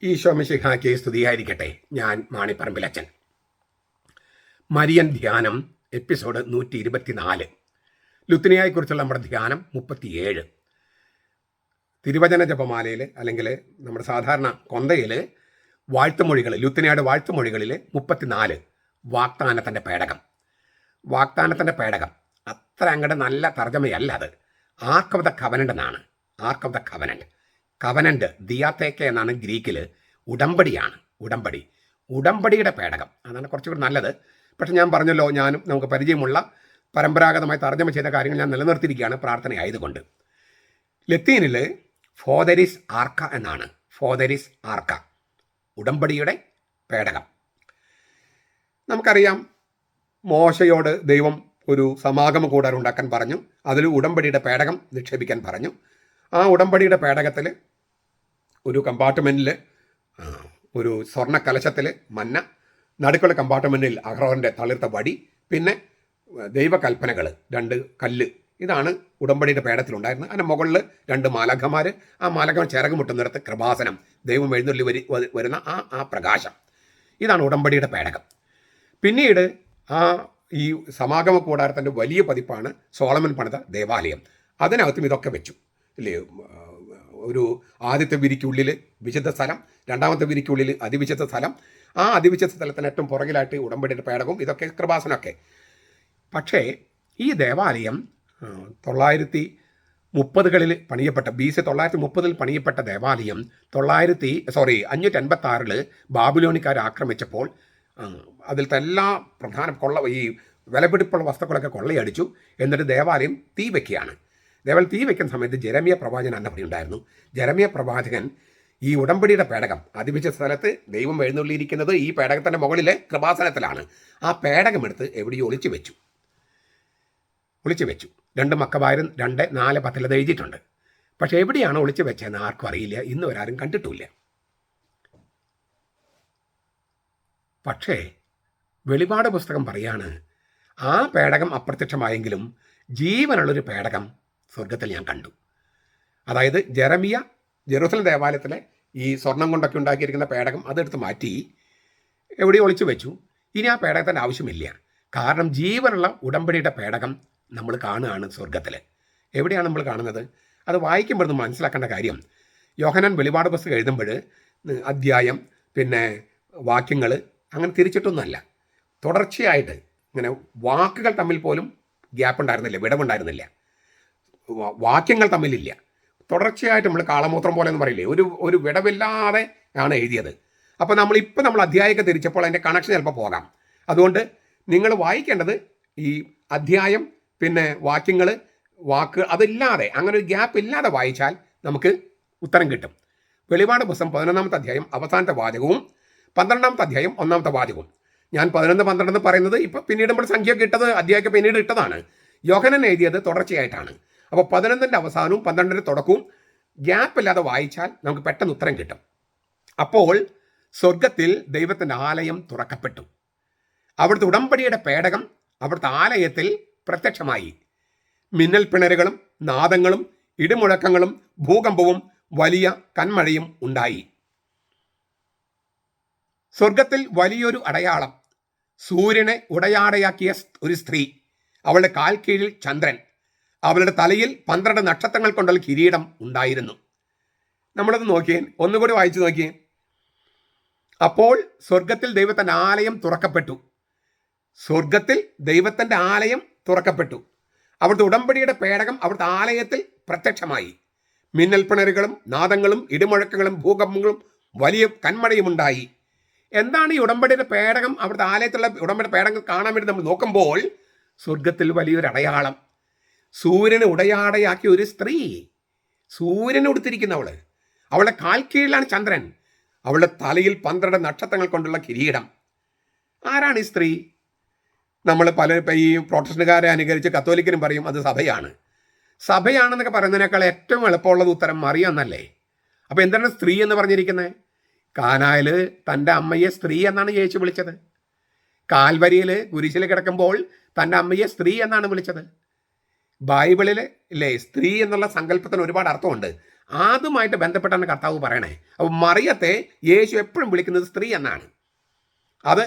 ഈശോ മിശിഹായ്ക്ക് സ്തുതിയായിരിക്കട്ടെ. ഞാൻ മാണിപ്പറമ്പിലച്ചൻ. മരിയൻ ധ്യാനം എപ്പിസോഡ് 124. ലുത്തിനിയായെക്കുറിച്ചുള്ള നമ്മുടെ ധ്യാനം 37. തിരുവചന ജപമാലയിൽ അല്ലെങ്കിൽ നമ്മുടെ സാധാരണ കൊന്തയിൽ വാഴ്ത്തുമൊഴികൾ, ലുത്തിനിയയുടെ വാഴ്ത്തുമൊഴികളിൽ 34 വാഗ്ദാനത്തിൻ്റെ പേടകം. വാഗ്ദാനത്തിൻ്റെ പേടകം അത്ര അങ്ങോട്ട് നല്ല തർജ്ജമയല്ല. അത് ആർക്ക് ഓഫ് ദ കവനൻ്റ് എന്നാണ്. Arc of the covenant, covenant ദിയാത്തേക്ക എന്നാണ് ഗ്രീക്കിൽ. ഉടമ്പടിയാണ്, ഉടമ്പടി, ഉടമ്പടിയുടെ പേടകം. അതാണ് കുറച്ചുകൂടി നല്ലത്. പക്ഷെ ഞാൻ പറഞ്ഞല്ലോ, ഞാനും നമുക്ക് പരിചയമുള്ള പരമ്പരാഗതമായി തർജ്ജമ ചെയ്ത കാര്യങ്ങൾ ഞാൻ നിലനിർത്തിയിരിക്കുകയാണ് പ്രാർത്ഥനയായതുകൊണ്ട്. ലത്തീനിൽ ഫോദരിസ് ആർക്ക എന്നാണ്. ഫോദരിസ് ആർക്ക, ഉടമ്പടിയുടെ പേടകം. നമുക്കറിയാം, മോശയോട് ദൈവം ഒരു സമാഗമ കൂടാരം ഉണ്ടാക്കാൻ പറഞ്ഞു. അതിൽ ഉടമ്പടിയുടെ പേടകം നിക്ഷേപിക്കാൻ പറഞ്ഞു. ആ ഉടമ്പടിയുടെ പേടകത്തിൽ ഒരു കമ്പാർട്ട്മെൻറ്റിൽ ഒരു സ്വർണ്ണ കലശത്തിൽ മന്ന, നടുക്കുള്ള കമ്പാർട്ട്മെൻറ്റിൽ അഹ്റോൻ്റെ തളിർത്ത വടി, പിന്നെ ദൈവകൽപ്പനകൾ 2 കല്ല്. ഇതാണ് ഉടമ്പടിയുടെ പേടത്തിലുണ്ടായിരുന്നത്. അതിന് മുകളിൽ 2 മാലാഖമാർ. ആ മാലാഖമാർ ചിറകുമുട്ടുന്നിടത്ത് കൃപാസനം, ദൈവം എഴുന്നള്ളി വരുന്ന ആ പ്രകാശം. ഇതാണ് ഉടമ്പടിയുടെ പേടകം. പിന്നീട് ഈ സമാഗമ കൂടാരത്തിൻ്റെ വലിയ പതിപ്പാണ് സോളമൻ പണിത ദേവാലയം. അതിനകത്തും ഇതൊക്കെ വെച്ചു ഇല്ലേ. ഒരു ആദ്യത്തെ വിരിക്കുള്ളിൽ വിശുദ്ധ സ്ഥലം, രണ്ടാമത്തെ വിരിക്കുള്ളിൽ അതിവിശുദ്ധ സ്ഥലം, ആ അതിവിശുദ്ധ സ്ഥലത്തിന് ഏറ്റവും പുറകിലായിട്ട് ഉടമ്പടിയുടെ പേടകവും, ഇതൊക്കെ കൃപാസനമൊക്കെ. പക്ഷേ ഈ ദേവാലയം 930കളിൽ പണിയപ്പെട്ട, BC 930 പണിയപ്പെട്ട ദേവാലയം 586 ബാബിലോണിക്കാർ ആക്രമിച്ചപ്പോൾ അതിലത്തെ എല്ലാ പ്രധാന ഈ വിലപിടിപ്പുള്ള വസ്തുക്കളൊക്കെ കൊള്ളയടിച്ചു. എന്നിട്ട് ദേവാലയം തീ വയ്ക്കുകയാണ്. ദേവാലയം തീ വയ്ക്കുന്ന സമയത്ത് ജെരമ്യ പ്രവാചകൻ അന്നവിടെ ഉണ്ടായിരുന്നു. ജെരമ്യ പ്രവാചകൻ ഈ ഉടമ്പടിയുടെ പേടകം, അതിവിശുദ്ധ സ്ഥലത്ത് ദൈവം എഴുന്നള്ളിയിരിക്കുന്നത് ഈ പേടകത്തിൻ്റെ മുകളിലെ കൃപാസനത്തിലാണ്. ആ പേടകമെടുത്ത് എവിടെയോ ഒളിച്ചു വെച്ചു. 2 മക്കബായരും 2:4-10 എഴുതിയിട്ടുണ്ട്. പക്ഷെ എവിടെയാണ് ഒളിച്ചു വെച്ചതെന്ന് ആർക്കും അറിയില്ല. ഇന്ന് വരാരും കണ്ടിട്ടില്ല. പക്ഷേ വെളിപാട് പുസ്തകം പറയാണ്, ആ പേടകം അപ്രത്യക്ഷമായെങ്കിലും ജീവനുള്ളൊരു പേടകം സ്വർഗത്തിൽ ഞാൻ കണ്ടു. അതായത് ജെറമിയ ജെറൂസലം ദേവാലയത്തിലെ ഈ സ്വർണം കൊണ്ടൊക്കെ ഉണ്ടാക്കിയിരിക്കുന്ന പേടകം അതെടുത്ത് മാറ്റി എവിടെ ഒളിച്ചു വെച്ചു. ഇനി ആ പേടകത്തിൻ്റെ ആവശ്യമില്ല. കാരണം ജീവനുള്ള ഉടമ്പടിയുടെ പേടകം നമ്മൾ കാണുകയാണ് സ്വർഗത്തിൽ. എവിടെയാണ് നമ്മൾ കാണുന്നത്? അത് വായിക്കുമ്പോൾ മനസ്സിലാക്കേണ്ട കാര്യം, യോഹന്നാൻ വെളിപാട് പുസ്തകം എഴുതുമ്പോൾ അധ്യായം പിന്നെ വാക്യങ്ങൾ അങ്ങനെ തിരിച്ചിട്ടൊന്നുമല്ല. തുടർച്ചയായിട്ട് ഇങ്ങനെ വാക്കുകൾ തമ്മിൽ പോലും ഗ്യാപ്പ് ഉണ്ടായിരുന്നില്ല, വിടവുണ്ടായിരുന്നില്ല. വാക്യങ്ങൾ തമ്മിലില്ല. തുടർച്ചയായിട്ട് നമ്മൾ കാളമൂത്രം പോലെ എന്ന് പറയില്ലേ, ഒരു വിടവില്ലാതെ ആണ് എഴുതിയത്. അപ്പോൾ നമ്മൾ അധ്യായമൊക്കെ തിരിച്ചപ്പോൾ അതിൻ്റെ കണക്ഷൻ ചിലപ്പോൾ പോകാം. അതുകൊണ്ട് നിങ്ങൾ വായിക്കേണ്ടത് ഈ അധ്യായം പിന്നെ വാക്യങ്ങൾ വാക്ക് അതില്ലാതെ, അങ്ങനെ ഒരു ഗ്യാപ്പ് ഇല്ലാതെ വായിച്ചാൽ നമുക്ക് ഉത്തരം കിട്ടും. വെളിപാട് പുസ്തകം 11-ാമത്തെ അധ്യായം അവസാനത്തെ വാചകവും 12-ാമത്തെ അധ്യായം 1-ാമത്തെ വാചകവും. ഞാൻ 11-12 പറയുന്നത് ഇപ്പം പിന്നീട് നമ്മൾ സംഖ്യയൊക്കെ ഇട്ടത് അധ്യായമൊക്കെ പിന്നീട് ഇട്ടതാണ്. യോഹന്നാൻ എഴുതിയത് തുടർച്ചയായിട്ടാണ്. അപ്പോൾ 11-ന്റെ അവസാനവും 12-ന്റെ തുടക്കവും ഗ്യാപ്പില്ലാതെ വായിച്ചാൽ നമുക്ക് പെട്ടെന്ന് ഉത്തരം കിട്ടും. അപ്പോൾ സ്വർഗത്തിൽ ദൈവത്തിൻ്റെ ആലയം തുറക്കപ്പെട്ടു. അവിടുത്തെ ഉടമ്പടിയുടെ പേടകം അവിടുത്തെ ആലയത്തിൽ പ്രത്യക്ഷമായി. മിന്നൽ പിണരുകളും നാദങ്ങളും ഇടിമുഴക്കങ്ങളും ഭൂകമ്പവും വലിയ കന്മഴയും ഉണ്ടായി. സ്വർഗത്തിൽ വലിയൊരു അടയാളം, സൂര്യനെ ഉടയാടയാക്കിയ ഒരു സ്ത്രീ, അവളുടെ കാൽ കീഴിൽ ചന്ദ്രൻ, അവളുടെ തലയിൽ 12 നക്ഷത്രങ്ങൾ കൊണ്ടുള്ള കിരീടം ഉണ്ടായിരുന്നു. നമ്മളത് നോക്കിയേ, ഒന്നുകൂടി വായിച്ചു നോക്കിയേ. അപ്പോൾ സ്വർഗത്തിൽ ദൈവത്തിൻ്റെ ആലയം തുറക്കപ്പെട്ടു. സ്വർഗത്തിൽ ദൈവത്തിൻ്റെ ആലയം തുറക്കപ്പെട്ടു. അവിടുത്തെ ഉടമ്പടിയുടെ പേടകം അവിടുത്തെ ആലയത്തിൽ പ്രത്യക്ഷമായി. മിന്നൽ പിണരുകളും നാദങ്ങളും ഇടിമുഴക്കങ്ങളും ഭൂകമ്പങ്ങളും വലിയ കന്മഴയും ഉണ്ടായി. എന്താണ് ഈ ഉടമ്പടിയുടെ പേടകം? അവിടുത്തെ ആലയത്തിലുള്ള ഉടമ്പടിയുടെ പേടകം കാണാൻ വേണ്ടി നമ്മൾ നോക്കുമ്പോൾ സ്വർഗത്തിൽ വലിയൊരു അടയാളം, സൂര്യനെ ഉടയാടയാക്കിയ ഒരു സ്ത്രീ, സൂര്യനെ ഉടുത്തിരിക്കുന്നവള്, അവളുടെ കാൽ കീഴിലാണ് ചന്ദ്രൻ, അവളുടെ തലയിൽ 12 നക്ഷത്രങ്ങൾ കൊണ്ടുള്ള കിരീടം. ആരാണ് ഈ സ്ത്രീ? നമ്മൾ ഈ പ്രൊട്ടസ്റ്റന്റുകാരെ അനുകരിച്ച് കത്തോലിക്കരും പറയും അത് സഭയാണ്. സഭയാണെന്നൊക്കെ പറയുന്നതിനേക്കാൾ ഏറ്റവും എളുപ്പമുള്ളത് ഉത്തരം മറിയം എന്നല്ലേ. അപ്പോൾ എന്താണ് സ്ത്രീ എന്ന് പറഞ്ഞിരിക്കുന്നത്? കാനായിൽ തൻ്റെ അമ്മയെ സ്ത്രീ എന്നാണ് യേശു വിളിച്ചത്. കാൽവരിയിൽ കുരിശിൽ കിടക്കുമ്പോൾ തൻ്റെ അമ്മയെ സ്ത്രീ എന്നാണ് വിളിച്ചത്. ബൈബിളിൽ ഇല്ലേ, സ്ത്രീ എന്നുള്ള സങ്കല്പത്തിന് ഒരുപാട് അർത്ഥമുണ്ട്. അതുമായിട്ട് ബന്ധപ്പെട്ടാണ് കർത്താവ് പറയണേ. അപ്പോൾ മറിയത്തെ യേശു എപ്പോഴും വിളിക്കുന്നത് സ്ത്രീ എന്നാണ്. അത്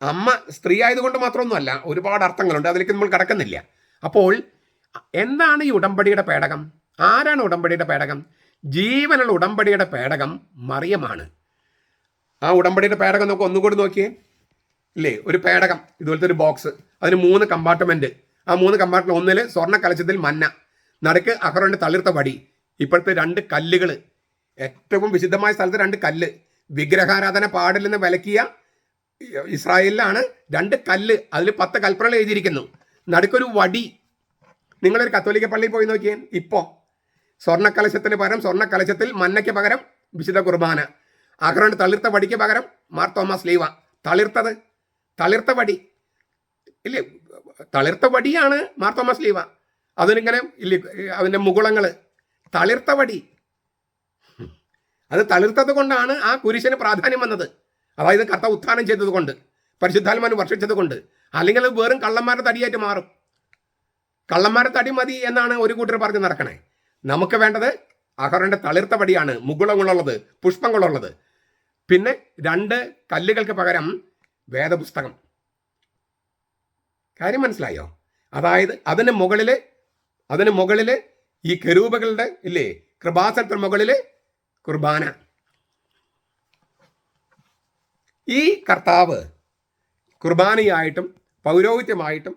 അമ്മ സ്ത്രീ ആയതുകൊണ്ട് മാത്രമൊന്നുമല്ല, ഒരുപാട് അർത്ഥങ്ങളുണ്ട്, അതിലേക്ക് നമ്മൾ കടക്കുന്നില്ല. അപ്പോൾ എന്താണ് ഈ ഉടമ്പടിയുടെ പേടകം? ആരാണ് ഉടമ്പടിയുടെ പേടകം? ജീവനുള്ള ഉടമ്പടിയുടെ പേടകം മറിയമാണ്. ആ ഉടമ്പടിയുടെ പേടകം നമുക്ക് ഒന്നുകൂടി നോക്കിയേ. ഇല്ലേ, ഒരു പേടകം ഇതുപോലത്തെ ഒരു ബോക്സ്, അതിന് 3 കമ്പാർട്ട്മെൻറ്റ്. ആ 3 കമ്പാർട്ട്മെൻറ്റ്, ഒന്നിൽ സ്വർണ്ണ കലശത്തിൽ മന്ന, നടുക്ക് അഹറോന്റെ തളിർത്ത വടി, ഇപ്പോഴത്തെ 2 കല്ലുകൾ, ഏറ്റവും വിശുദ്ധമായ സ്ഥലത്ത് 2 കല്ല്, വിഗ്രഹാരാധന പാടില്ലെന്ന് വിലക്കിയ ഇസ്രായേലിലാണ് 2 കല്ല്, അതിൽ 10 കൽപ്പനകൾ എഴുതിയിരിക്കുന്നു. നടുക്കൊരു വടി. നിങ്ങളൊരു കത്തോലിക്ക പള്ളിയിൽ പോയി നോക്കിയേ, ഇപ്പോൾ സ്വർണ്ണക്കലശത്തിന് പകരം സ്വർണ്ണക്കലശത്തിൽ മന്നയ്ക്ക് പകരം വിശുദ്ധ കുർബാന, അഹറോന്റെ തളിർത്ത വടിക്ക് പകരം മാർ തോമസ് ലീവ. തളിർത്ത വടി ഇല്ലേ, തളിർത്ത വടിയാണ് മാർ തോമസ് ലീവ. അതിനിങ്ങനെ ഇല്ലേ, അതിൻ്റെ മുകുളങ്ങൾ, തളിർത്ത വടി. അത് തളിർത്തത് കൊണ്ടാണ് ആ കുരിശിന് പ്രാധാന്യം വന്നത്. അതായത് കർത്താവ് ഉത്ഥാനം ചെയ്തത് കൊണ്ട്, പരിശുദ്ധാത്മാവിനെ വർഷിച്ചത് കൊണ്ട്. അല്ലെങ്കിൽ അത് വെറും കള്ളന്മാരുടെ തടിയായിട്ട് മാറും. കള്ളന്മാരുടെ തടി മതി എന്നാണ് ഒരു കൂട്ടർ പറഞ്ഞ് നടക്കണേ. നമുക്ക് വേണ്ടത് അഹറോന്റെ തളിർത്ത വടിയാണ്, മുകുളങ്ങളുള്ളത്, പുഷ്പങ്ങളുള്ളത്. പിന്നെ 2 കല്ലുകൾക്ക് പകരം വേദപുസ്തകം. കാര്യം മനസ്സിലായോ? അതായത് അതിന് മുകളിൽ ഈ കെരൂബുകളുടെ ഇല്ലേ, കൃപാസനത്തിന് മുകളിൽ കുർബാന. ഈ കർത്താവ് കുർബാനയായിട്ടും പൗരോഹിത്യമായിട്ടും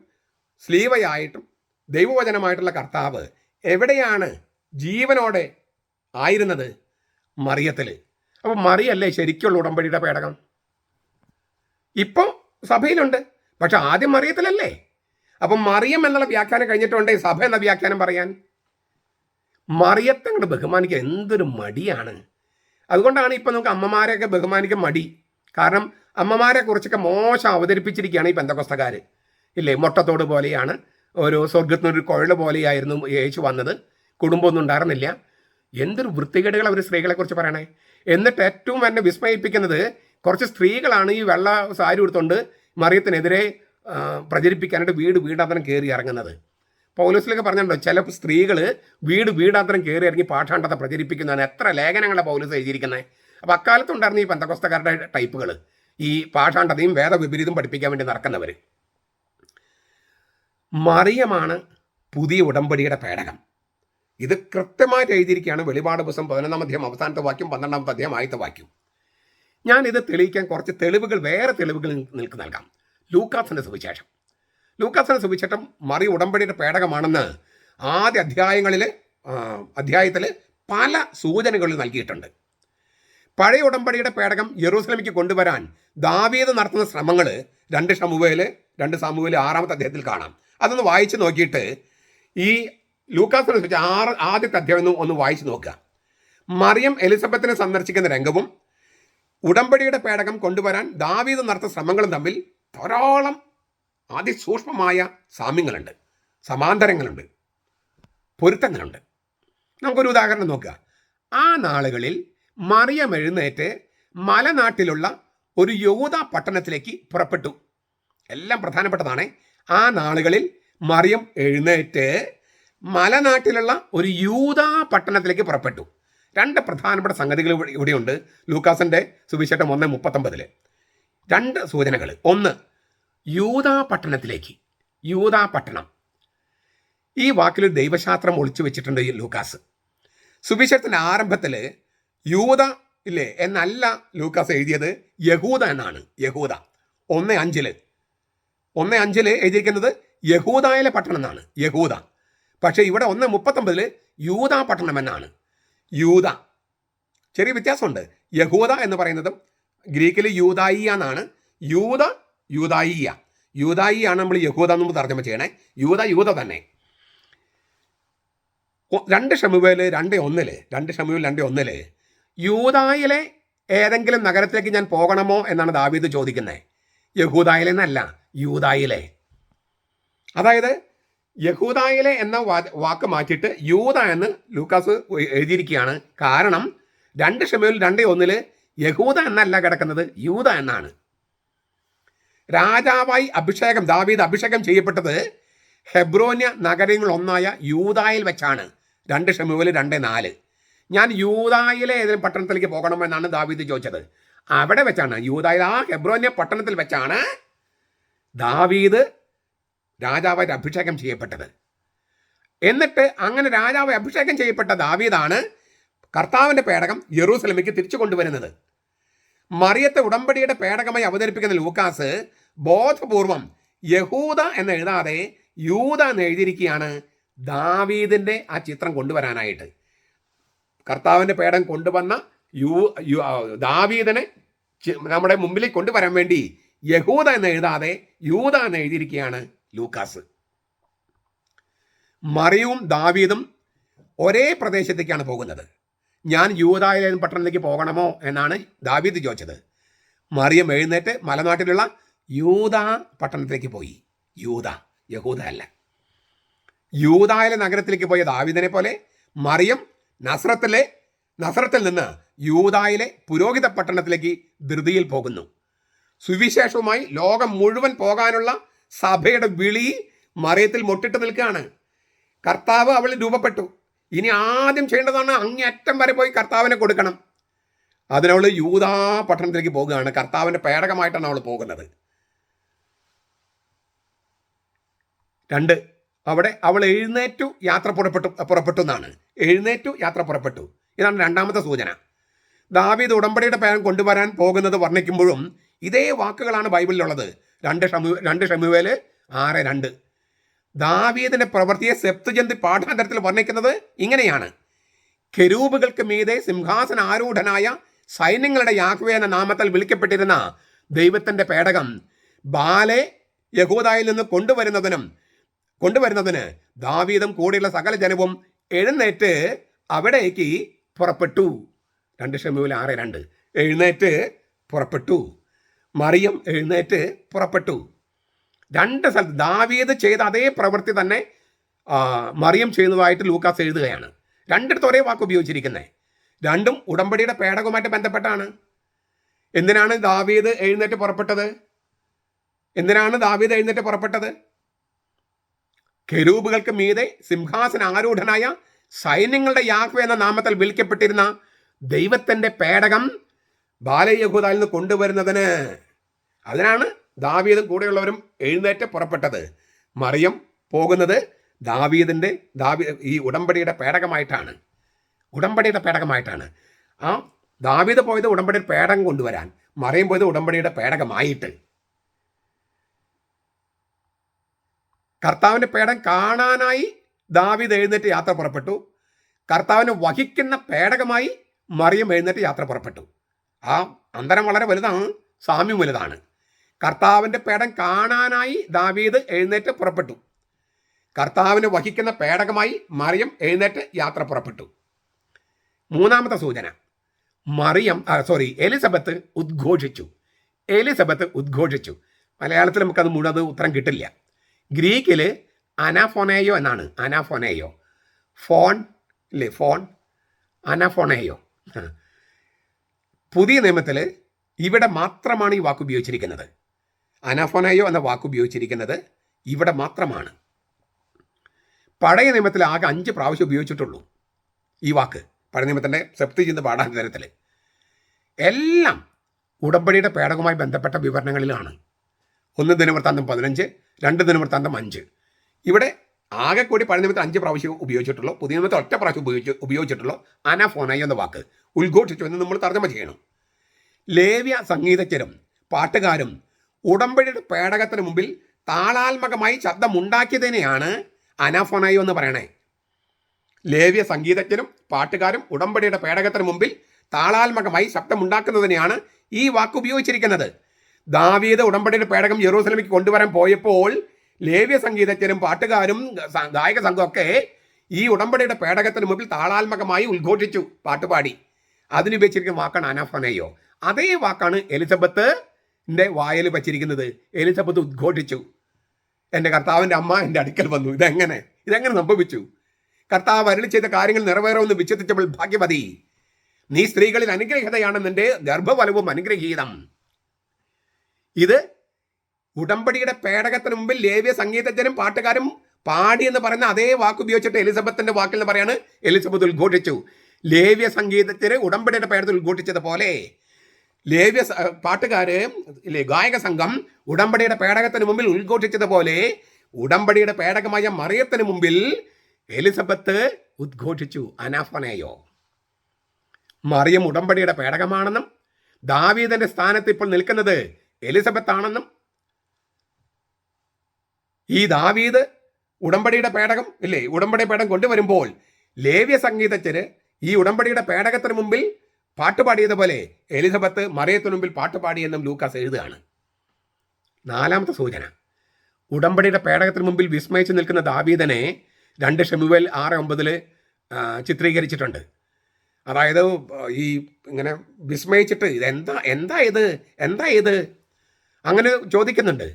സ്ലീവയായിട്ടും ദൈവവചനമായിട്ടുള്ള കർത്താവ് എവിടെയാണ് ജീവനോടെ ആയിരുന്നത്? മറിയത്തിൽ. അപ്പോൾ മറിയല്ലേ ശരിക്കുള്ള ഉടമ്പടിയുടെ പേടകം? ഇപ്പോൾ സഭയിലുണ്ട്, പക്ഷെ ആദ്യം മറിയത്തിലല്ലേ? അപ്പം മറിയം എന്നുള്ള വ്യാഖ്യാനം കഴിഞ്ഞിട്ടുണ്ട് സഭ എന്ന വ്യാഖ്യാനം പറയാൻ. മറിയത്തെ അങ്ങോട്ട് ബഹുമാനിക്കാൻ എന്തൊരു മടിയാണ്. അതുകൊണ്ടാണ് ഇപ്പം നമുക്ക് അമ്മമാരെയൊക്കെ ബഹുമാനിക്കാൻ മടി. കാരണം അമ്മമാരെ കുറിച്ചൊക്കെ മോശം അവതരിപ്പിച്ചിരിക്കുകയാണ് ഈ പെന്തക്കോസ്തക്കാർ. ഇല്ലേ, മുട്ടത്തോട് പോലെയാണ്, ഒരു സ്വർഗത്തിനൊരു കുഴൽ പോലെയായിരുന്നു യേശു വന്നത്, കുടുംബമൊന്നും ഉണ്ടായിരുന്നില്ല. എന്തൊരു വൃത്തികേടുകൾ അവർ സ്ത്രീകളെക്കുറിച്ച് പറയണേ. എന്നിട്ട് ഏറ്റവും എന്നെ വിസ്മയിപ്പിക്കുന്നത്, കുറച്ച് സ്ത്രീകളാണ് ഈ വെള്ള സാരി എടുത്തുകൊണ്ട് മറിയത്തിനെതിരെ പ്രചരിപ്പിക്കാനായിട്ട് വീടാന്തരം കയറി ഇറങ്ങുന്നത്. പൗലോസിലൊക്കെ പറഞ്ഞിട്ടുണ്ടോ, ചില സ്ത്രീകൾ വീടാന്തരം കയറി ഇറങ്ങി പാഠാണ്ടത പ്രചരിപ്പിക്കുന്നതാണ്. എത്ര ലേഖനങ്ങളാണ് പൗലോസ് എഴുതിയിരിക്കുന്നത്. അപ്പോൾ അക്കാലത്തുണ്ടായിരുന്ന ഈ പെന്തക്കോസ്തക്കാരുടെ ടൈപ്പുകൾ, ഈ പാഠാണ്ടതയും വേദവിപരീതം പഠിപ്പിക്കാൻ വേണ്ടി നടക്കുന്നവർ. മറിയമാണ് പുതിയ ഉടമ്പടിയുടെ പേടകം. ഇത് കൃത്യമായിട്ട് എഴുതിയിരിക്കുകയാണ് വെളിപാട് പുസ്തകം 11-ാം അധ്യായം അവസാനത്തെ വാക്യം, 12-ാമത്തെ അധ്യായം ആദ്യത്തെ വാക്യം. ഞാനിത് തെളിയിക്കാൻ കുറച്ച് വേറെ തെളിവുകൾ നിങ്ങൾക്ക് നൽകാം. ലൂക്കാസിൻ്റെ സുവിശേഷം മറി ഉടമ്പടിയുടെ പേടകമാണെന്ന് ആദ്യ അധ്യായത്തിൽ പല സൂചനകളിൽ നൽകിയിട്ടുണ്ട്. പഴയ ഉടമ്പടിയുടെ പേടകം യെറൂസലേമിലേക്ക് കൊണ്ടുവരാൻ ദാവീദ് നടത്തുന്ന ശ്രമങ്ങൾ 2 ശമൂവേൽ 6-ാമത്തെ അധ്യായത്തിൽ കാണാം. അതൊന്ന് വായിച്ച് നോക്കിയിട്ട് ഈ ലൂക്കാസിനെ കുറിച്ച് ആദ്യത്തെ അധ്യായം ഒന്ന് വായിച്ച് നോക്കുക. മറിയം എലിസബത്തിനെ സന്ദർശിക്കുന്ന രംഗവും ഉടമ്പടിയുടെ പേടകം കൊണ്ടുവരാൻ ദാവീദ് നടത്തുന്ന ശ്രമങ്ങളും തമ്മിൽ ധാരാളം അതിസൂക്ഷ്മമായ സാമ്യങ്ങളുണ്ട്, സമാന്തരങ്ങളുണ്ട്, പൊരുത്തങ്ങളുണ്ട്. നമുക്കൊരു ഉദാഹരണം നോക്കുക. ആ നാളുകളിൽ മറിയം എഴുന്നേറ്റ് മലനാട്ടിലുള്ള ഒരു യൂദ പട്ടണത്തിലേക്ക് പുറപ്പെട്ടു. എല്ലാം പ്രധാനപ്പെട്ടതാണ്. ആ നാളുകളിൽ മറിയം എഴുന്നേറ്റ് മലനാട്ടിലുള്ള ഒരു യൂദ പട്ടണത്തിലേക്ക് പുറപ്പെട്ടു. 2 പ്രധാനപ്പെട്ട സംഗതികൾ ഇവിടെയുണ്ട്. ലൂക്കാസിൻ്റെ സുവിശേഷം 1:39 2 സൂചനകൾ. ഒന്ന്, യൂദ പട്ടണം. ഈ വാക്കിൽ ദൈവശാസ്ത്രം ഒളിച്ചു വെച്ചിട്ടുണ്ട് ഈ ലൂക്കാസ്. സുവിശേഷത്തിൻ്റെ ആരംഭത്തിൽ യൂദ ഇല്ലേ എന്നല്ല ലൂക്കാസ് എഴുതിയത്, യഹൂദ എന്നാണ്. യഹൂദ 1:5 എഴുതിയിരിക്കുന്നത് യഹൂദയിലെ പട്ടണം എന്നാണ്, യഹൂദ. പക്ഷേ ഇവിടെ 1:39 യൂദ പട്ടണം എന്നാണ്. യൂദ ചെറിയ വ്യത്യാസമുണ്ട്. യഹൂദ എന്ന് പറയുന്നതും ഗ്രീക്കിൽ യൂദായിയ എന്നാണ്. യൂദായിയാണ് നമ്മൾ യഹൂദ എന്ന് തർജ്ജമ ചെയ്യണേ. യൂദ തന്നെ. 2 ശമൂവേൽ 2:1 യൂദായിലെ ഏതെങ്കിലും നഗരത്തിലേക്ക് ഞാൻ പോകണമോ എന്നാണ് ദാവീദ് ചോദിക്കുന്നത്. യഹൂദായിലെ എന്നല്ല, യൂദായിലെ. അതായത് യഹൂദായിലെ എന്ന വാക്ക് മാറ്റിയിട്ട് യൂദ എന്ന് ലൂക്കാസ് എഴുതിയിരിക്കുകയാണ്. കാരണം 2 ശമൂവേൽ 2:1 യഹൂദ എന്നല്ല കിടക്കുന്നത്, യൂദ എന്നാണ്. രാജാവായി ദാവീദ് അഭിഷേകം ചെയ്യപ്പെട്ടത് ഹെബ്രോന്യ നഗരങ്ങളൊന്നായ യൂദായിൽ വെച്ചാണ്. 2 ശമൂവേൽ 2:4 ഞാൻ യൂദായിലെ ഏതെങ്കിലും പട്ടണത്തിലേക്ക് പോകണമെന്നാണ് ദാവീദ് ചോദിച്ചത്. അവിടെ വെച്ചാണ്, യൂദായിലെ ആ ഹെബ്രോന്യ പട്ടണത്തിൽ വെച്ചാണ് ദാവീദ് രാജാവായിട്ട് അഭിഷേകം ചെയ്യപ്പെട്ടത്. എന്നിട്ട് അങ്ങനെ രാജാവ് അഭിഷേകം ചെയ്യപ്പെട്ട ദാവീദാണ് കർത്താവിൻ്റെ പേടകം യെറൂസലേമിലേക്ക് തിരിച്ചു കൊണ്ടുവരുന്നത്. മറിയത്തെ ഉടമ്പടിയുടെ പേടകമായി അവതരിപ്പിക്കുന്ന ലൂക്കാസ് ബോധപൂർവം യഹൂദ എന്ന് എഴുതാതെ യൂദ എന്ന് എഴുതിയിരിക്കുകയാണ് ദാവീദിൻ്റെ ആ ചിത്രം കൊണ്ടുവരാനായിട്ട്. കർത്താവിൻ്റെ പേടകം കൊണ്ടുവന്ന ദാവീദിനെ നമ്മുടെ മുമ്പിലേക്ക് കൊണ്ടുവരാൻ വേണ്ടി യഹൂദ എന്ന് എഴുതാതെ യൂദ എന്ന് എഴുതിയിരിക്കുകയാണ് ലൂക്കാസ്. മറിയവും ദാവീദും ഒരേ പ്രദേശത്തേക്കാണ് പോകുന്നത്. ഞാൻ യൂദായിലെ പട്ടണത്തിലേക്ക് പോകണമോ എന്നാണ് ദാവീദ് ചോദിച്ചത്. മറിയം എഴുന്നേറ്റ് മലനാട്ടിലുള്ള യൂദ പട്ടണത്തിലേക്ക് പോയി. യഹൂദ അല്ല. യൂദായിലെ നഗരത്തിലേക്ക് പോയ ദാവീദിനെ പോലെ മറിയം നസ്രത്തിൽ നിന്ന് യൂദായിലെ പുരോഹിത പട്ടണത്തിലേക്ക് ധൃതിയിൽ പോകുന്നു. സുവിശേഷവുമായി ലോകം മുഴുവൻ പോകാനുള്ള സഭയുടെ വിളി മറിയത്തിൽ മുട്ടിട്ട് നിൽക്കുകയാണ്. കർത്താവ് അവളിൽ രൂപപ്പെട്ടു. ഇനി ആദ്യം ചെയ്യേണ്ടതാണ് അങ്ങേയറ്റം വരെ പോയി കർത്താവിനെ കൊടുക്കണം. അതിനവൾ യൂദാ പട്ടണത്തിലേക്ക് പോകുകയാണ്. കർത്താവിൻ്റെ പേടകമായിട്ടാണ് അവൾ പോകുന്നത്. 2, അവിടെ അവൾ എഴുന്നേറ്റു യാത്ര പുറപ്പെട്ടു എന്നാണ്. യാത്ര പുറപ്പെട്ടു. ഇതാണ് രണ്ടാമത്തെ സൂചന. ദാവീദ് ഉടമ്പടിയുടെ പേടകം കൊണ്ടുവരാൻ പോകുന്നത് വർണ്ണിക്കുമ്പോഴും ഇതേ വാക്കുകളാണ് ബൈബിളിലുള്ളത്. 2 ശമൂവേൽ 6:2. ദാവീദിന്റെ പ്രവൃത്തിയെ സെപ്തുജന്തി പാഠാന്തരത്തിൽ വർണ്ണിക്കുന്നത് ഇങ്ങനെയാണ്: കെരൂബുകൾക്ക് മീതെ സിംഹാസനാരൂഢനായ സൈന്യങ്ങളുടെ യാഹ്വേ എന്ന നാമത്തിൽ വിളിക്കപ്പെട്ടിരുന്ന ദൈവത്തിൻ്റെ പേടകം ബാലെ യഹൂദായിൽ നിന്ന് കൊണ്ടുവരുന്നതിന് ദാവീദും കൂടെയുള്ള സകല ജനവും എഴുന്നേറ്റ് അവിടേക്ക് പുറപ്പെട്ടു. 2 ശമൂവേൽ 6:2. എഴുന്നേറ്റ് പുറപ്പെട്ടു. മറിയം എഴുന്നേറ്റ് പുറപ്പെട്ടു. 2 സ്ഥലത്ത് ദാവീദ് ചെയ്ത അതേ പ്രവൃത്തി തന്നെ മറിയം ചെയ്യുന്നതായിട്ട് ലൂക്കാസ് എഴുതുകയാണ്. 2 ഒരേ വാക്ക് ഉപയോഗിച്ചിരിക്കുന്നത്. 2 ഉടമ്പടിയുടെ പേടകവുമായിട്ട് ബന്ധപ്പെട്ടാണ്. എന്തിനാണ് ദാവീദ് എഴുന്നേറ്റ് പുറപ്പെട്ടത്? കെരൂബുകൾക്ക് മീതെ സിംഹാസനാരൂഢനായ സൈന്യങ്ങളുടെ യാഹ്വേ എന്ന നാമത്തിൽ വിളിക്കപ്പെട്ടിരുന്ന ദൈവത്തിൻ്റെ പേടകം ബാലയഹൂദായിൽ നിന്ന് കൊണ്ടുവരുന്നതിന്. അതിനാണ് ദാവീദും കൂടെയുള്ളവരും എഴുന്നേറ്റ് പുറപ്പെട്ടത്. മറിയം പോകുന്നത് ഈ ഉടമ്പടിയുടെ പേടകമായിട്ടാണ്. ആ ദാവീദ് പോയത് ഉടമ്പടിയുടെ പേടകം കൊണ്ടുവരാൻ, മറിയം പോയത് ഉടമ്പടിയുടെ പേടകമായിട്ട്. കർത്താവിൻ്റെ പേടകം കാണാനായി ദാവീദ് എഴുന്നേറ്റ് യാത്ര പുറപ്പെട്ടു. കർത്താവിനെ വഹിക്കുന്ന പേടകമായി മറിയം എഴുന്നേറ്റ് യാത്ര പുറപ്പെട്ടു. ആ അന്തരം വളരെ വലുതാണ്, സാമ്യം വലുതാണ്. കർത്താവിൻ്റെ പേടകം കാണാനായി ദാവീദ് എഴുന്നേറ്റ് പുറപ്പെട്ടു. കർത്താവിനെ വഹിക്കുന്ന പേടകമായി മറിയം എഴുന്നേറ്റ് യാത്ര പുറപ്പെട്ടു. 3ാമത്തെ സൂചന, എലിസബത്ത് ഉദ്ഘോഷിച്ചു. മലയാളത്തിൽ നമുക്കത് മുഴുവൻ ഉത്തരം കിട്ടില്ല. ഗ്രീക്കിൽ അനാഫോനേയോ എന്നാണ്. അനാഫോണേയോ. പുതിയ നിയമത്തിൽ ഇവിടെ മാത്രമാണ് ഈ വാക്ക് ഉപയോഗിച്ചിരിക്കുന്നത്. അനാഫോനേയോ എന്ന വാക്ക് ഉപയോഗിച്ചിരിക്കുന്നത് ഇവിടെ മാത്രമാണ്. പഴയ നിയമത്തിൽ ആകെ 5 പ്രാവശ്യം ഉപയോഗിച്ചിട്ടുള്ളൂ ഈ വാക്ക്. പഴയ നിയമത്തിൻ്റെ സെപ്തുജിന്ത പാഠാന്തരത്തിൽ എല്ലാം ഉടമ്പടിയുടെ പേടകവുമായി ബന്ധപ്പെട്ട വിവരണങ്ങളിലാണ്. 1 ദിനവൃത്താന്തം 15, 2 ദിനവൃത്താന്തം 5. ഇവിടെ ആകെ കൂടി പഴയ നിയമത്തിൽ 5 പ്രാവശ്യം ഉപയോഗിച്ചിട്ടുള്ളൂ. പുതിയ നിയമത്തിൽ 1 പ്രാവശ്യം ഉപയോഗിച്ചിട്ടുള്ളൂ അനാഫോനേയോ എന്ന വാക്ക്. ഉദ്ഘോഷിച്ചു എന്ന് നമ്മൾ തർജ്ജമ ചെയ്യണം. ലേവ്യ സംഗീതജ്ഞരും പാട്ടുകാരും ഉടമ്പടിയുടെ പേടകത്തിന് മുമ്പിൽ താളാത്മകമായി ശബ്ദമുണ്ടാക്കിയതിനെയാണ് അനാഫോനേയോ എന്ന് പറയണേ. ലേവ്യ സംഗീതജ്ഞരും പാട്ടുകാരും ഉടമ്പടിയുടെ പേടകത്തിന് മുമ്പിൽ താളാത്മകമായി ശബ്ദമുണ്ടാക്കുന്നതിനെയാണ് ഈ വാക്ക് ഉപയോഗിച്ചിരിക്കുന്നത്. ദാവീദ് ഉടമ്പടിയുടെ പേടകം യെറൂസലേമിലേക്ക് കൊണ്ടുവരാൻ പോയപ്പോൾ ലേവ്യ സംഗീതജ്ഞരും പാട്ടുകാരും ഗായക സംഘമൊക്കെ ഈ ഉടമ്പടിയുടെ പേടകത്തിന് മുമ്പിൽ താളാത്മകമായി ഉദ്ഘോഷിച്ചു, പാട്ടുപാടി. അതിനുപയോഗിച്ചിരിക്കുന്ന വാക്കാണ് അനാഫോനേയോ. അതേ വാക്കാണ് എലിസബത്തിന്റെ വായിൽ വച്ചിരിക്കുന്നത്. എലിസബത്ത് ഉദ്ഘോഷിച്ചു, എൻ്റെ കർത്താവിൻ്റെ അമ്മ എൻ്റെ അടുക്കൽ വന്നു. ഇതെങ്ങനെ സംഭവിച്ചു? കർത്താവ് അരുളി ചെയ്ത കാര്യങ്ങൾ നിറവേറുമെന്ന് വിശ്വസിച്ചപ്പോൾ ഭാഗ്യവതി, നീ സ്ത്രീകളിൽ അനുഗ്രഹീതയാണ്, നിന്റെ ഗർഭഫലവും അനുഗ്രഹീതം. ഇത് ഉടമ്പടിയുടെ പേടകത്തിന് മുമ്പിൽ ലേവ്യ സംഗീതജ്ഞരും പാട്ടുകാരും പാടി എന്ന് പറയുന്ന അതേ വാക്ക് ഉപയോഗിച്ചിട്ട് എലിസബത്തിന്റെ വാക്കിൽ നിന്ന് പറയാണ് എലിസബത്ത് ഉദ്ഘോഷിച്ചു. ലേവ്യ സംഗീതത്തിന് ഉടമ്പടിയുടെ പേടകത്തിൽ ഉദ്ഘോഷിച്ചതുപോലെ ലേവ്യ പാട്ടുകാര് ഗായക സംഘം ഉടമ്പടിയുടെ പേടകത്തിന് മുമ്പിൽ ഉദ്ഘോഷിച്ചതുപോലെ ഉടമ്പടിയുടെ പേടകമായ മറിയത്തിന് മുമ്പിൽ എലിസബത്ത് ഉദ്ഘോഷിച്ചു അനാഫനയോ. മറിയം ഉടമ്പടിയുടെ പേടകമാണെന്നും ദാവീദിന്റെ സ്ഥാനത്ത് ഇപ്പോൾ നിൽക്കുന്നത് എലിസബത്ത് ആണെന്നും ഈ ദാവീദ് ഉടമ്പടിയുടെ പേടകം ഉടമ്പടി പേടകം കൊണ്ടുവരുമ്പോൾ ലേവ്യ സംഗീതജ്ഞര് ഈ ഉടമ്പടിയുടെ പേടകത്തിന് മുമ്പിൽ പാട്ടുപാടിയതുപോലെ എലിസബത്ത് മറിയത്തിന് മുമ്പിൽ പാട്ടുപാടിയെന്നും ലൂക്കാസ് എഴുതുകയാണ്. നാലാമത്തെ സൂചന, ഉടമ്പടിയുടെ പേടകത്തിന് മുമ്പിൽ വിസ്മയിച്ച് നിൽക്കുന്ന ദാവീദിനെ 2 ശമൂവേൽ 6:9 ചിത്രീകരിച്ചിട്ടുണ്ട്. അതായത് ഈ ഇങ്ങനെ വിസ്മയിച്ചിട്ട് എന്താ ഇത് അങ്ങനെ ചോദിക്കുന്നുണ്ട്.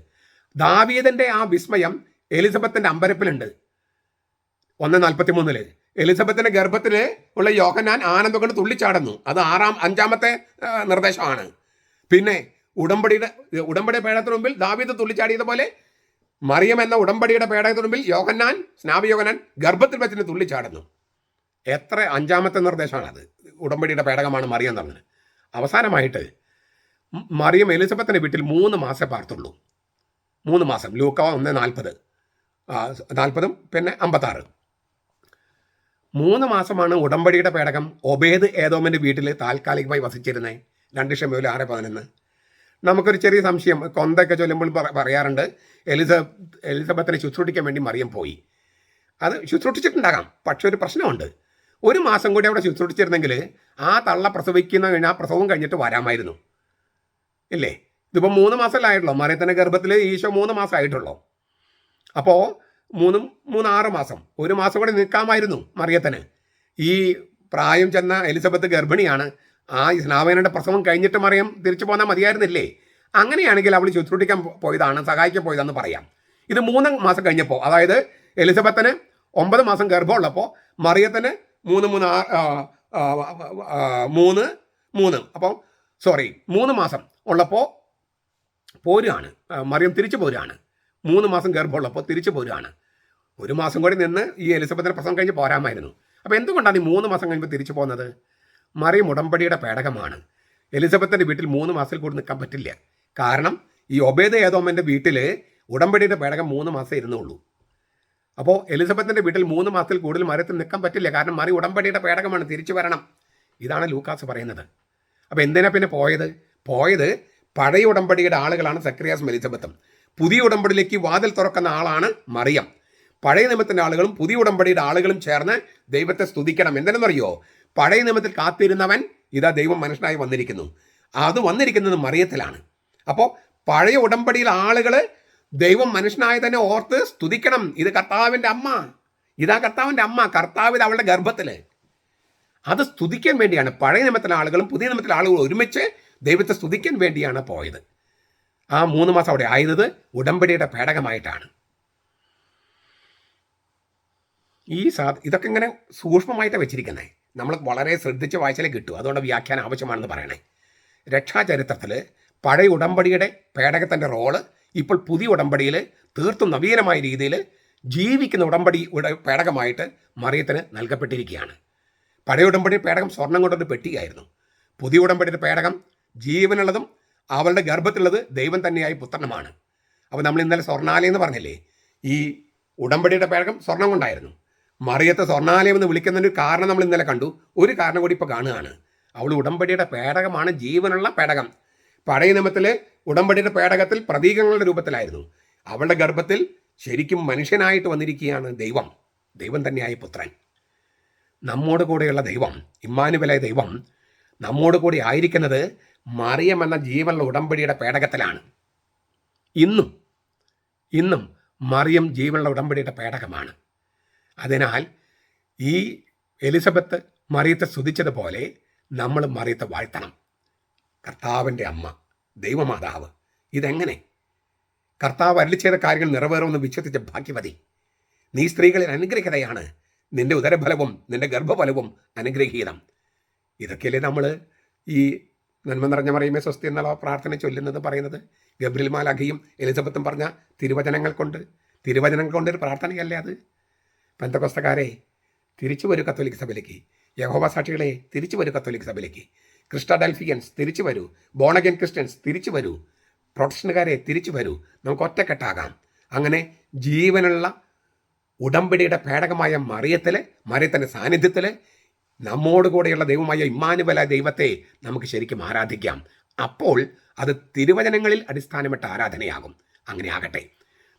ദാവീദിന്റെ ആ വിസ്മയം എലിസബത്തിന്റെ അമ്പരപ്പിലുണ്ട്. 1:43 എലിസബത്തിന്റെ ഗർഭത്തിൽ ഉള്ള യോഹന്നാൻ ആനന്ദം കൊണ്ട് തുള്ളിച്ചാടുന്നു. അത് 5-ാമത്തെ നിർദ്ദേശമാണ്. പിന്നെ ഉടമ്പടി പേടകത്തിന് മുമ്പിൽ ദാവീദ് തുള്ളിച്ചാടിയതുപോലെ മറിയം എന്ന ഉടമ്പടിയുടെ പേടകത്തിന് മുമ്പിൽ സ്നാപി യോഹന്നാൻ ഗർഭത്തിൽ വെച്ചിട്ട് തുള്ളിച്ചാടുന്നു. 5-ാമത്തെ നിർദ്ദേശമാണ് അത്. ഉടമ്പടിയുടെ പേടകമാണ് മറിയം എന്ന് പറഞ്ഞത്. അവസാനമായിട്ട് മറിയം എലിസബത്തിന്റെ വീട്ടിൽ 3 മാസം പാർത്തുള്ളൂ. 3 മാസം. ലൂക്ക 1:40 പിന്നെ 56. 3 മാസമാണ് ഉടമ്പടിയുടെ പേടകം ഒബേദ് ഏദോമിന്റെ വീട്ടിൽ താൽക്കാലികമായി വസിച്ചിരുന്നത്. 2 ശമൂവേൽ 6:11. നമുക്കൊരു ചെറിയ സംശയം, കൊന്തൊക്കെ ചൊല്ലുമ്പോൾ പറയാറുണ്ട് എലിസബത്തിനെ ശുശ്രൂഷിക്കാൻ വേണ്ടി മറിയം പോയി. അത് ശുശ്രൂഷിച്ചിട്ടുണ്ടാകാം. പക്ഷെ ഒരു പ്രശ്നമുണ്ട്. 1 മാസം കൂടി അവിടെ ശുശ്രൂഷിച്ചിരുന്നെങ്കിൽ ആ തള്ള പ്രസവിക്കുന്ന ആ പ്രസവം കഴിഞ്ഞിട്ട് വരാമായിരുന്നു. ഇല്ലേ? ഇതിപ്പോൾ 3 മാസമല്ലായിട്ടുള്ളൂ. മറിയത്തിൻ്റെ ഗർഭത്തിൽ ഈശോ 3 മാസമായിട്ടുള്ളൂ. അപ്പോൾ 6 മാസം, 1 മാസം കൂടി നിൽക്കാമായിരുന്നു മറിയത്തിന്. ഈ പ്രായം ചെന്ന എലിസബത്ത് ഗർഭിണിയാണ്. ആ സ്നാപകന്റെ പ്രസവം കഴിഞ്ഞിട്ട് മറിയം തിരിച്ചു പോന്നാൽ മതിയായിരുന്നില്ലേ? അങ്ങനെയാണെങ്കിൽ അവൾ ശുശ്രൂഷിക്കാൻ പോയതാണ്, സഹായിക്കാൻ പോയതാണെന്ന് പറയാം. ഇത് 3 മാസം കഴിഞ്ഞപ്പോൾ, അതായത് എലിസബത്തിന് 9 മാസം ഗർഭമുള്ളപ്പോൾ മറിയത്തിന് 3 മാസം ഉള്ളപ്പോൾ പോരുകയാണ്. മറിയം തിരിച്ചു പോരുകയാണ്. 3 മാസം ഗർഭമുള്ളപ്പോൾ തിരിച്ചു പോരുകയാണ്. 1 മാസം കൂടി നിന്ന് ഈ എലിസബത്തിന്റെ പ്രസവം കഴിഞ്ഞ് പോരാമായിരുന്നു. അപ്പോൾ എന്തുകൊണ്ടാണ് ഈ 3 മാസം കഴിയുമ്പോൾ തിരിച്ചു പോകുന്നത്? മറിയം ഉടമ്പടിയുടെ പേടകമാണ്. എലിസബത്തിന്റെ വീട്ടിൽ 3 മാസത്തിൽ കൂടി നിൽക്കാൻ പറ്റില്ല. കാരണം ഈ ഒബേദ് ഏദോമിന്റെ വീട്ടിൽ ഉടമ്പടിയുടെ പേടകം 3 മാസം ഇരുന്നുള്ളൂ. അപ്പോൾ എലിസബത്തിന്റെ വീട്ടിൽ 3 മാസത്തിൽ കൂടുതൽ മറിയത്തിൽ നിൽക്കാൻ പറ്റില്ല. കാരണം മറി ഉടമ്പടിയുടെ പേടകമാണ്, തിരിച്ചു വരണം. ഇതാണ് ലൂക്കാസ് പറയുന്നത്. അപ്പോൾ എന്തിനാ പിന്നെ പോയത് പഴയ ഉടമ്പടിയുടെ ആളുകളാണ് സക്രിയാസും എലിസബത്തും. പുതിയ ഉടമ്പടിയിലേക്ക് വാതിൽ തുറക്കുന്ന ആളാണ് മറിയം. പഴയ നിയമത്തിൻ്റെ ആളുകളും പുതിയ ഉടമ്പടിയുടെ ആളുകളും ചേർന്ന് ദൈവത്തെ സ്തുതിക്കണം. എന്തിനെന്നറിയോ? പഴയ നിയമത്തിൽ കാത്തിരുന്നവൻ ഇതാ ദൈവം മനുഷ്യനായി വന്നിരിക്കുന്നു. അത് വന്നിരിക്കുന്നത് മറിയത്തിലാണ്. അപ്പോൾ പഴയ ഉടമ്പടിയിലെ ആളുകൾ ദൈവം മനുഷ്യനായി തന്നെ ഓർത്ത് സ്തുതിക്കണം. ഇത് കർത്താവിൻ്റെ അമ്മ, ഇതാ കർത്താവിൻ്റെ അമ്മ, കർത്താവ് അവളുടെ ഗർഭത്തിൽ. അത് സ്തുതിക്കാൻ വേണ്ടിയാണ് പഴയ നിയമത്തിലെ ആളുകളും പുതിയ നിയമത്തിലെ ആളുകളും ഒരുമിച്ച് ദൈവത്തെ സ്തുതിക്കാൻ വേണ്ടിയാണ് പോയത്. ആ 3 മാസം അവിടെ ആയത് ഉടമ്പടിയുടെ പേടകമായിട്ടാണ്. ഇതൊക്കെ ഇങ്ങനെ സൂക്ഷ്മമായിട്ട് വെച്ചിരിക്കുന്നത്. നമ്മൾ വളരെ ശ്രദ്ധിച്ച് വായിച്ചാലേ കിട്ടും. അതുകൊണ്ട് വ്യാഖ്യാനം ആവശ്യമാണെന്ന് പറയണേ. രക്ഷാചരിത്രത്തിൽ പഴയ ഉടമ്പടിയുടെ പേടകത്തിൻ്റെ റോള് ഇപ്പോൾ പുതിയ ഉടമ്പടിയിൽ തീർത്തും നവീനമായ രീതിയിൽ ജീവിക്കുന്ന ഉടമ്പടിയുടെ പേടകമായിട്ട് മറിയത്തിന് നൽകപ്പെട്ടിരിക്കുകയാണ്. പഴയ ഉടമ്പടി പേടകം സ്വർണം കൊണ്ടൊരു പെട്ടിയായിരുന്നു. പുതിയ ഉടമ്പടിയുടെ പേടകം ജീവനുള്ളതും അവളുടെ ഗർഭത്തിലുള്ളത് ദൈവം തന്നെയായി പുത്രനുമാണ്. അപ്പോൾ നമ്മൾ ഇന്നലെ സ്വർണ്ണാലയം എന്ന് പറഞ്ഞില്ലേ, ഈ ഉടമ്പടിയുടെ പേടകം സ്വർണം കൊണ്ടായിരുന്നു. മറിയത്തെ സ്വർണ്ണാലയം എന്ന് വിളിക്കുന്നതിന് കാരണം നമ്മൾ ഇന്നലെ കണ്ടു. ഒരു കാരണം കൂടി ഇപ്പോൾ കാണുകയാണ്. അവൾ ഉടമ്പടിയുടെ പേടകമാണ്, ജീവനുള്ള പേടകം. പഴയ നിയമത്തിൽ ഉടമ്പടിയുടെ പേടകത്തിൽ പ്രതീകങ്ങളുടെ രൂപത്തിലായിരുന്നു. അവളുടെ ഗർഭത്തിൽ ശരിക്കും മനുഷ്യനായിട്ട് വന്നിരിക്കുകയാണ് ദൈവം തന്നെയായി പുത്രൻ. നമ്മോട് കൂടെയുള്ള ദൈവം, ഇമ്മാനുവേലായ ദൈവം നമ്മോട് കൂടി ആയിരിക്കുന്നത് മറിയം എന്ന ജീവനുള്ള ഉടമ്പടിയുടെ പേടകത്തിലാണ്. ഇന്നും മറിയം ജീവനുള്ള ഉടമ്പടിയുടെ പേടകമാണ്. അതിനാൽ ഈ എലിസബത്ത് മറിയത്തെ സ്തുതിച്ചതുപോലെ നമ്മൾ മറിയത്തെ വാഴ്ത്തണം. കർത്താവിൻ്റെ അമ്മ, ദൈവമാതാവ്. ഇതെങ്ങനെ? കർത്താവ് അരുളി ചെയ്ത കാര്യങ്ങൾ നിറവേറുമെന്ന് വിശ്വസിച്ച ഭാഗ്യവതി. നീ സ്ത്രീകളിൽ അനുഗ്രഹിതയാണ്, നിന്റെ ഉദരഫലവും നിന്റെ ഗർഭഫലവും അനുഗ്രഹീതം. ഇതൊക്കെയല്ലേ നമ്മൾ ഈ നന്മ നിറഞ്ഞ മറിയമേ സ്വസ്തി എന്നുള്ള പ്രാർത്ഥന ചൊല്ലുന്നത്, പറയുന്നത്. ഗബ്രിയേൽ മാലാഖയും എലിസബത്തും പറഞ്ഞ തിരുവചനങ്ങൾ കൊണ്ടൊരു പ്രാർത്ഥനയല്ലേ അത്? പെന്തക്കോസ്തക്കാരെ, തിരിച്ചു വരൂ കത്തോലിക്ക സഭയിലേക്ക്. യഹോവ സാക്ഷികളെ തിരിച്ചു വരൂ കത്തോലിക് സഭയിലേക്ക്. ക്രിസ്റ്റഡൽഫിയൻസ് തിരിച്ചു വരൂ. ബോണഗൻ ക്രിസ്ത്യൻസ് തിരിച്ചു വരൂ. പ്രൊട്ടസ്റ്റന്റുകാരെ തിരിച്ചു വരൂ. നമുക്ക് ഒറ്റക്കെട്ടാകാം. അങ്ങനെ ജീവനുള്ള ഉടമ്പടിയുടെ പേടകമായ മറിയത്തിൻ്റെ സാന്നിധ്യത്തിൽ നമ്മോട് കൂടെയുള്ള ദൈവമായ ഇമ്മാനുവലായ ദൈവത്തെ നമുക്ക് ശരിക്കും ആരാധിക്കാം. അപ്പോൾ അത് തിരുവചനങ്ങളിൽ അടിസ്ഥാനമിട്ട ആരാധനയാകും. അങ്ങനെ ആകട്ടെ.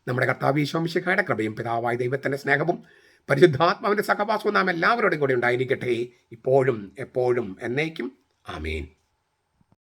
നമ്മുടെ കർത്താവ് ഈശോ മിശിഹായുടെ കൃപയും പിതാവായ ദൈവത്തിൻ്റെ സ്നേഹവും പരിശുദ്ധാത്മാവിൻ്റെ സഹവാസവും നാം എല്ലാവരോടും കൂടി ഉണ്ടായിരിക്കട്ടെ, ഇപ്പോഴും എപ്പോഴും എന്നേക്കും. ആമേൻ.